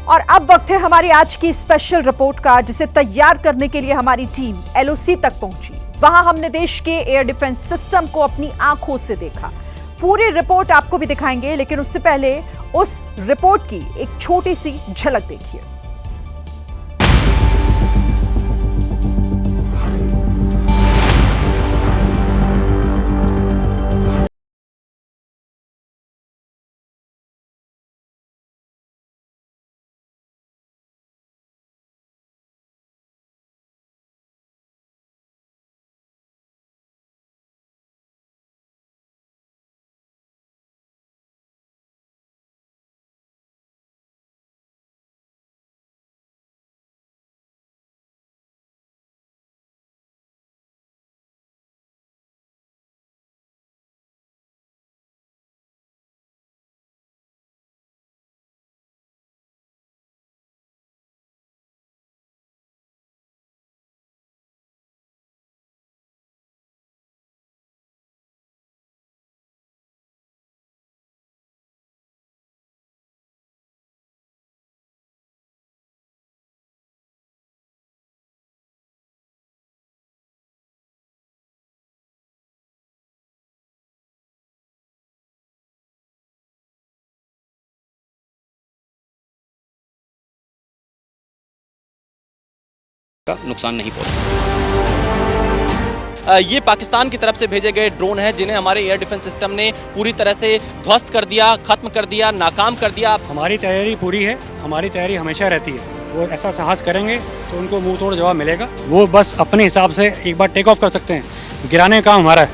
और अब वक्त है हमारी आज की स्पेशल रिपोर्ट का, जिसे तैयार करने के लिए हमारी टीम एलओसी तक पहुंची। वहां हमने देश के एयर डिफेंस सिस्टम को अपनी आंखों से देखा। पूरी रिपोर्ट आपको भी दिखाएंगे, लेकिन उससे पहले उस रिपोर्ट की एक छोटी सी झलक देखिए। का नुकसान नहीं पहुंचा। ये पाकिस्तान की तरफ से भेजे गए ड्रोन हैं, जिन्हें हमारे एयर डिफेंस सिस्टम ने पूरी तरह से ध्वस्त कर दिया, खत्म कर दिया, नाकाम कर दिया। हमारी तैयारी पूरी है, हमारी तैयारी हमेशा रहती है। वो ऐसा साहस करेंगे तो उनको मुंह तोड़ जवाब मिलेगा। वो बस अपने हिसाब से एक बार टेक ऑफ कर सकते हैं, गिराने का काम हमारा है।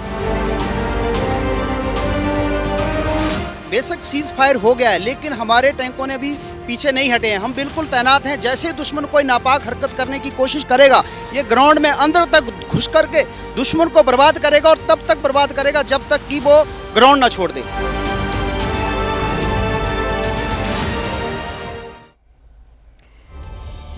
बेशक सीज फायर हो गया है, लेकिन हमारे टैंकों ने भी पीछे नहीं हटे हैं। हम बिल्कुल तैनात हैं। जैसे दुश्मन कोई नापाक हरकत करने की कोशिश करेगा, ये ग्राउंड में अंदर तक घुस करके दुश्मन को बर्बाद करेगा, और तब तक बर्बाद करेगा जब तक कि वो ग्राउंड ना छोड़ दे।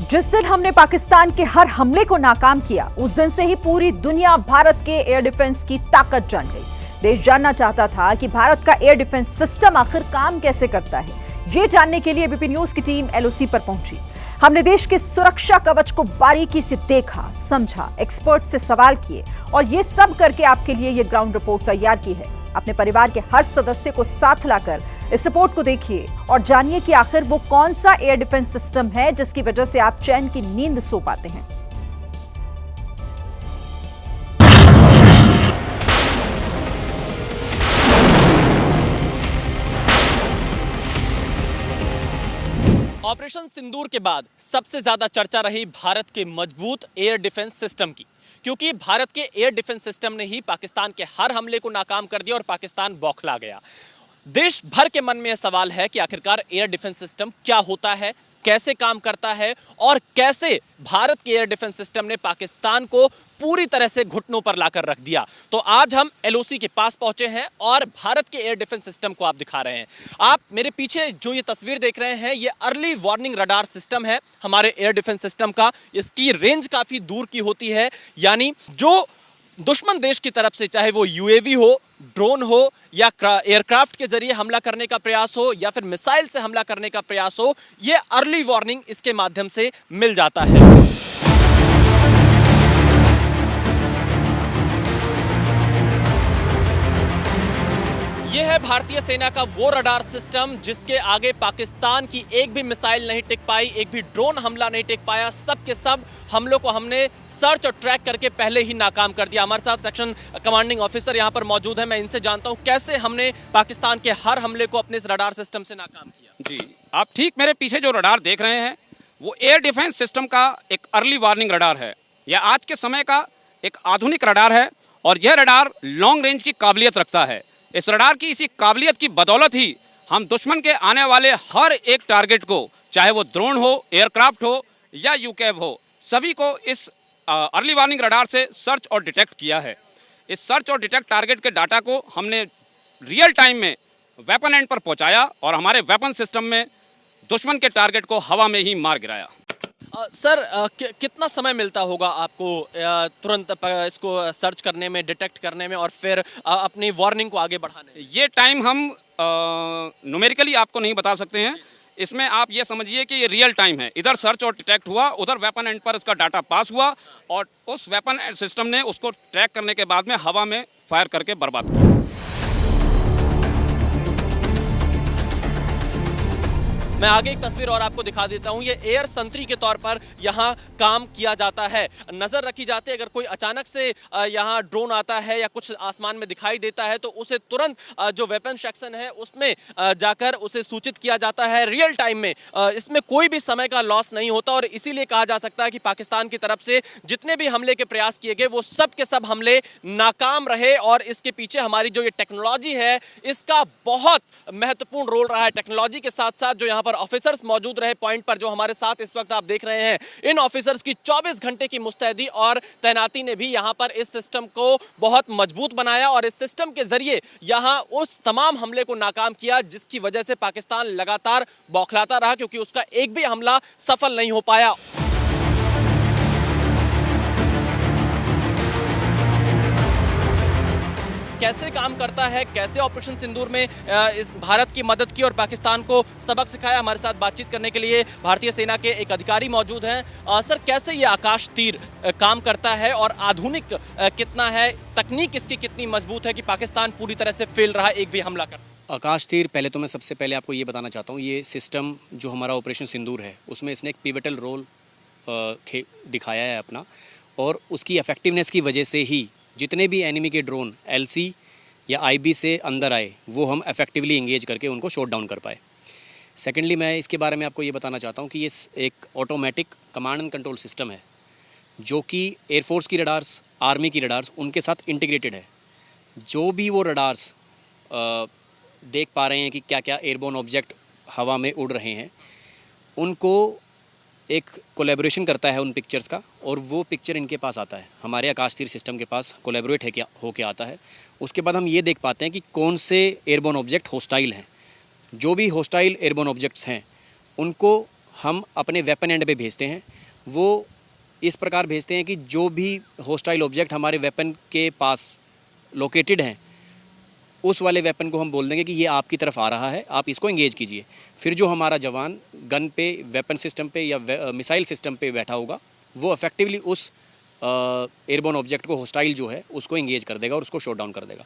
जिस दिन हमने पाकिस्तान के हर हमले को नाकाम किया, उस दिन से ही पूरी दुनिया भारत के एयर डिफेंस की ताकत जान गई। देश जानना चाहता था कि भारत का एयर डिफेंस सिस्टम आखिर काम कैसे करता है। ये जानने के लिए एबीपी न्यूज की टीम एलओसी पर पहुंची। हमने देश के सुरक्षा कवच को बारीकी से देखा, समझा, एक्सपर्ट से सवाल किए, और ये सब करके आपके लिए ये ग्राउंड रिपोर्ट तैयार की है। अपने परिवार के हर सदस्य को साथ लाकर इस रिपोर्ट को देखिए और जानिए कि आखिर वो कौन सा एयर डिफेंस सिस्टम है जिसकी वजह से आप चैन की नींद सो पाते हैं। ऑपरेशन सिंदूर के बाद सबसे ज्यादा चर्चा रही भारत के मजबूत एयर डिफेंस सिस्टम की, क्योंकि भारत के एयर डिफेंस सिस्टम ने ही पाकिस्तान के हर हमले को नाकाम कर दिया और पाकिस्तान बौखला गया। देश भर के मन में यह सवाल है कि आखिरकार एयर डिफेंस सिस्टम क्या होता है, कैसे काम करता है, और कैसे भारत के एयर डिफेंस सिस्टम ने पाकिस्तान को पूरी तरह से घुटनों पर लाकर रख दिया। तो आज हम एलओसी के पास पहुंचे हैं और भारत के एयर डिफेंस सिस्टम को आप दिखा रहे हैं। आप मेरे पीछे जो ये तस्वीर देख रहे हैं, ये अर्ली वार्निंग रडार सिस्टम है हमारे एयर डिफेंस सिस्टम का। इसकी रेंज काफी दूर की होती है, यानी जो दुश्मन देश की तरफ से, चाहे वो यूएवी हो, ड्रोन हो, या एयरक्राफ्ट के जरिए हमला करने का प्रयास हो, या फिर मिसाइल से हमला करने का प्रयास हो, ये अर्ली वार्निंग इसके माध्यम से मिल जाता है। यह है भारतीय सेना का वो रडार सिस्टम जिसके आगे पाकिस्तान की एक भी मिसाइल नहीं टिक पाई, एक भी ड्रोन हमला नहीं टिक पाया। सब के सब हमलों को हमने सर्च और ट्रैक करके पहले ही नाकाम कर दिया। हमारे साथ सेक्शन कमांडिंग ऑफिसर यहां पर मौजूद है। मैं इनसे जानता हूं कैसे हमने पाकिस्तान के हर हमले को अपने इस रडार सिस्टम से नाकाम किया। जी, आप ठीक मेरे पीछे जो रडार देख रहे हैं वो एयर डिफेंस सिस्टम का एक अर्ली वार्निंग रडार है। यह आज के समय का एक आधुनिक रडार है और यह रडार लॉन्ग रेंज की काबिलियत रखता है। इस रडार की इसी काबिलियत की बदौलत ही हम दुश्मन के आने वाले हर एक टारगेट को, चाहे वो ड्रोन हो, एयरक्राफ्ट हो या यूकेव हो, सभी को इस अर्ली वार्निंग रडार से सर्च और डिटेक्ट किया है। इस सर्च और डिटेक्ट टारगेट के डाटा को हमने रियल टाइम में वेपन एंड पर पहुंचाया और हमारे वेपन सिस्टम में दुश्मन के टारगेट को हवा में ही मार गिराया। सर, कितना समय मिलता होगा आपको तुरंत इसको सर्च करने में, डिटेक्ट करने में और फिर अपनी वार्निंग को आगे बढ़ाने में? ये टाइम हम न्यूमेरिकली आपको नहीं बता सकते हैं। इसमें आप ये समझिए कि ये रियल टाइम है, इधर सर्च और डिटेक्ट हुआ, उधर वेपन एंड पर इसका डाटा पास हुआ और उस वेपन सिस्टम ने उसको ट्रैक करने के बाद में हवा में फायर करके बर्बाद किया। मैं आगे एक तस्वीर और आपको दिखा देता हूं। ये एयर संतरी के तौर पर यहाँ काम किया जाता है, नजर रखी जाती है। अगर कोई अचानक से यहाँ ड्रोन आता है या कुछ आसमान में दिखाई देता है तो उसे तुरंत जो वेपन सेक्शन है उसमें जाकर उसे सूचित किया जाता है रियल टाइम में। इसमें कोई भी समय का लॉस नहीं होता और इसीलिए कहा जा सकता है कि पाकिस्तान की तरफ से जितने भी हमले के प्रयास किए गए वो सब के सब हमले नाकाम रहे। और इसके पीछे हमारी जो ये टेक्नोलॉजी है इसका बहुत महत्वपूर्ण रोल रहा है। टेक्नोलॉजी के साथ साथ जो यहाँ पर ऑफिसर्स मौजूद रहे पॉइंट पर, जो हमारे साथ इस वक्त आप देख रहे हैं, इन ऑफिसर्स की 24 घंटे की मुस्तैदी और तैनाती ने भी यहाँ पर इस सिस्टम को बहुत मजबूत बनाया और इस सिस्टम के जरिए यहाँ उस तमाम हमले को नाकाम किया जिसकी वजह से पाकिस्तान लगातार बौखलाता रहा, क्योंकि उसका एक भी हमला सफल नहीं हो पाया। कैसे काम करता है, कैसे ऑपरेशन सिंदूर में इस भारत की मदद की और पाकिस्तान को सबक सिखाया, हमारे साथ बातचीत करने के लिए भारतीय सेना के एक अधिकारी मौजूद हैं। सर, कैसे ये आकाश तीर काम करता है और आधुनिक कितना है, तकनीक इसकी कितनी मजबूत है कि पाकिस्तान पूरी तरह से फेल रहा एक भी हमला कर? आकाश तीर, पहले तो मैं सबसे पहले आपको ये बताना चाहता हूँ, ये सिस्टम जो हमारा ऑपरेशन सिंदूर है उसमें इसने एक पिवटल रोल दिखाया है अपना, और उसकी इफेक्टिवनेस की वजह से ही जितने भी एनिमी के ड्रोन LC या IB से अंदर आए वो हम इफेक्टिवली इंगेज करके उनको शॉट डाउन कर पाए। सेकेंडली, मैं इसके बारे में आपको ये बताना चाहता हूँ कि ये एक automatic command and control system है जो कि एयरफोर्स की रडार्स, आर्मी की रडार्स उनके साथ इंटीग्रेटेड है। जो भी वो रडार्स देख पा रहे हैं कि क्या क्या एयरबोर्न ऑब्जेक्ट हवा में उड़ रहे हैं, उनको एक कोलैबोरेशन करता है उन पिक्चर्स का, और वो पिक्चर इनके पास आता है, हमारे आकाश तीर सिस्टम के पास कोलैबोरेट है क्या हो के आता है। उसके बाद हम ये देख पाते हैं कि कौन से एयरबोर्न ऑब्जेक्ट होस्टाइल हैं। जो भी होस्टाइल एयरबोर्न ऑब्जेक्ट्स हैं उनको हम अपने वेपन एंड पे भेजते हैं। वो इस प्रकार भेजते हैं कि जो भी होस्टाइल ऑब्जेक्ट हमारे वेपन के पास लोकेटेड हैं उस वाले वेपन को हम बोल देंगे कि ये आपकी तरफ आ रहा है, आप इसको एंगेज कीजिए। फिर जो हमारा जवान गन पे, वेपन सिस्टम पे या मिसाइल सिस्टम पे बैठा होगा वो इफेक्टिवली उस एयरबोर्न ऑब्जेक्ट को, होस्टाइल जो है, उसको एंगेज कर देगा और उसको शॉट डाउन कर देगा।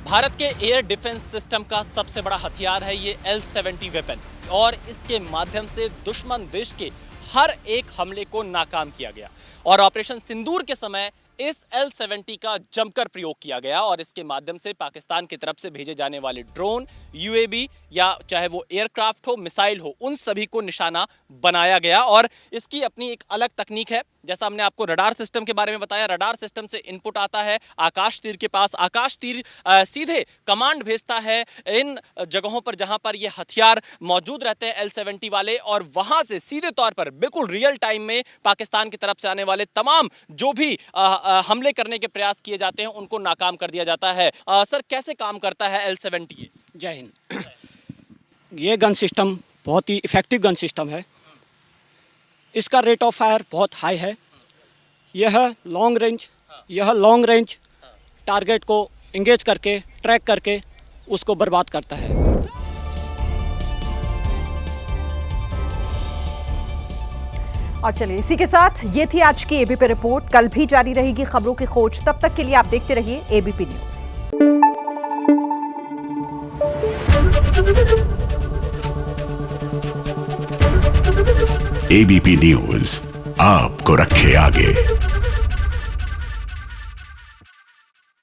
भारत के एयर डिफेंस सिस्टम का सबसे बड़ा हथियार है ये L-70 वेपन, और इसके माध्यम से दुश्मन देश के हर एक हमले को नाकाम किया गया। और ऑपरेशन सिंदूर के समय इस L-70 का जमकर प्रयोग किया गया और इसके माध्यम से पाकिस्तान की तरफ से भेजे जाने वाले ड्रोन, UAV या चाहे वो एयरक्राफ्ट हो, मिसाइल हो, उन सभी को निशाना बनाया गया। और इसकी अपनी एक अलग तकनीक है। जैसा हमने आपको रडार सिस्टम के बारे में बताया, रडार सिस्टम से इनपुट आता है आकाश तीर के पास, आकाश तीर सीधे कमांड भेजता है इन जगहों पर जहां पर ये हथियार मौजूद रहते हैं L-70 वाले, और वहां से सीधे तौर पर बिल्कुल रियल टाइम में पाकिस्तान की तरफ से आने वाले तमाम जो भी हमले करने के प्रयास किए जाते हैं उनको नाकाम कर दिया जाता है। सर, कैसे काम करता है L-70? जय हिंद। ये गन सिस्टम बहुत ही इफ़ेक्टिव गन सिस्टम है। इसका रेट ऑफ फायर बहुत हाई है। यह लॉन्ग रेंज टारगेट को इंगेज करके, ट्रैक करके उसको बर्बाद करता है। और चलिए, इसी के साथ ये थी आज की एबीपी रिपोर्ट। कल भी जारी रहेगी खबरों की खोज। तब तक के लिए आप देखते रहिए एबीपी न्यूज। एबीपी न्यूज आपको रखे आगे।